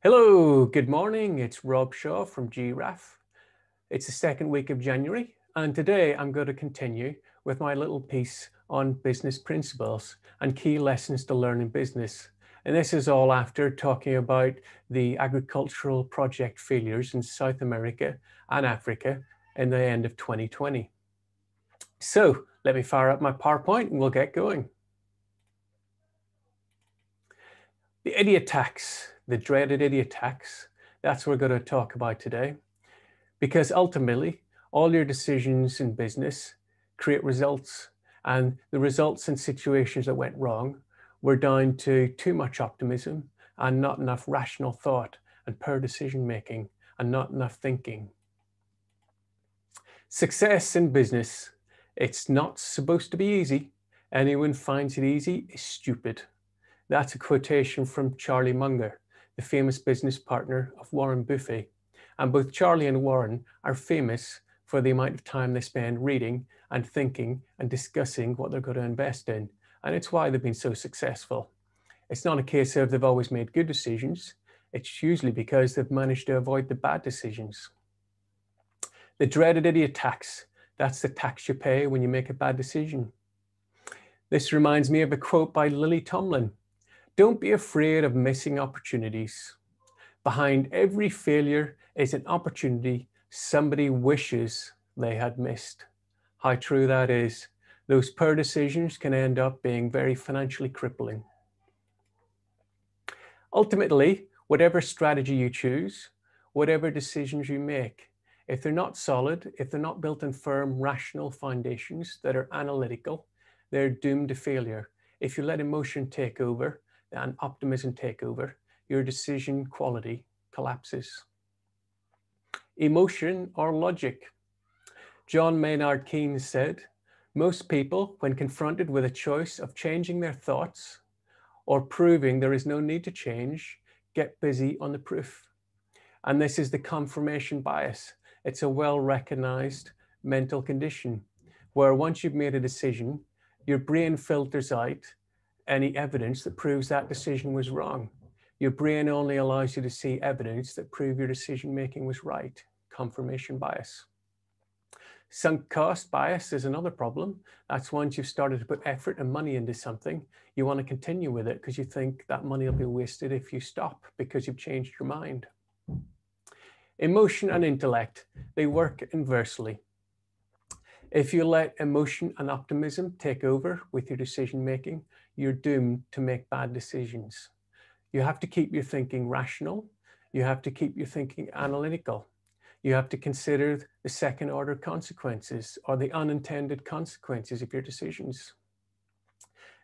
Hello, good morning. It's Rob Shaw from GRAF. It's the second week of January, and today I'm going to continue with my little piece on business principles and key lessons to learn in business. And this is all after talking about the agricultural project failures in South America and Africa in the end of 2020. So let me fire up my PowerPoint and we'll get going. The idiot tax, the dreaded idiot tax, that's what we're going to talk about today. Because ultimately, all your decisions in business create results, and the results in situations that went wrong were down to too much optimism and not enough rational thought and poor decision making and not enough thinking. Success in business, it's not supposed to be easy. Anyone finds it easy is stupid. That's a quotation from Charlie Munger, the famous business partner of Warren Buffett. And both Charlie and Warren are famous for the amount of time they spend reading and thinking and discussing what they're going to invest in. And it's why they've been so successful. It's not a case of they've always made good decisions. It's usually because they've managed to avoid the bad decisions. The dreaded idiot tax, that's the tax you pay when you make a bad decision. This reminds me of a quote by Lily Tomlin. Don't be afraid of missing opportunities. Behind every failure is an opportunity somebody wishes they had missed. How true that is. Those poor decisions can end up being very financially crippling. Ultimately, whatever strategy you choose, whatever decisions you make, if they're not solid, if they're not built on firm, rational foundations that are analytical, they're doomed to failure. If you let emotion take over, and optimism take over, your decision quality collapses. Emotion or logic. John Maynard Keynes said, most people, when confronted with a choice of changing their thoughts or proving there is no need to change, get busy on the proof. And this is the confirmation bias. It's a well-recognized mental condition where once you've made a decision, your brain filters out any evidence that proves that decision was wrong. Your brain only allows you to see evidence that prove your decision making was right. Confirmation bias. Sunk cost bias is another problem. That's once you've started to put effort and money into something, you want to continue with it because you think that money will be wasted if you stop because you've changed your mind. Emotion and intellect, they work inversely. If you let emotion and optimism take over with your decision making, you're doomed to make bad decisions. You have to keep your thinking rational. You have to keep your thinking analytical. You have to consider the second order consequences or the unintended consequences of your decisions.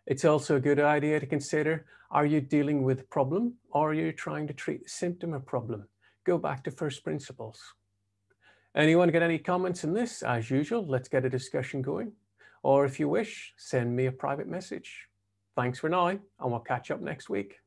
It's also a good idea to consider, are you dealing with a problem or are you trying to treat the symptom of problem? Go back to first principles. Anyone got any comments on this? As usual, let's get a discussion going. Or if you wish, send me a private message. Thanks for now, and we'll catch up next week.